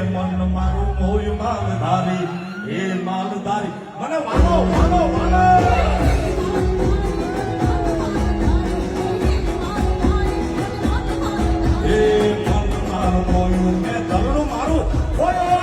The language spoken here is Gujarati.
મન મારું મોય માલધારી એ માલધારી મને વાલો વાલો વાલો એ મન મારું મોયું મેં ધરણું મારું ઓય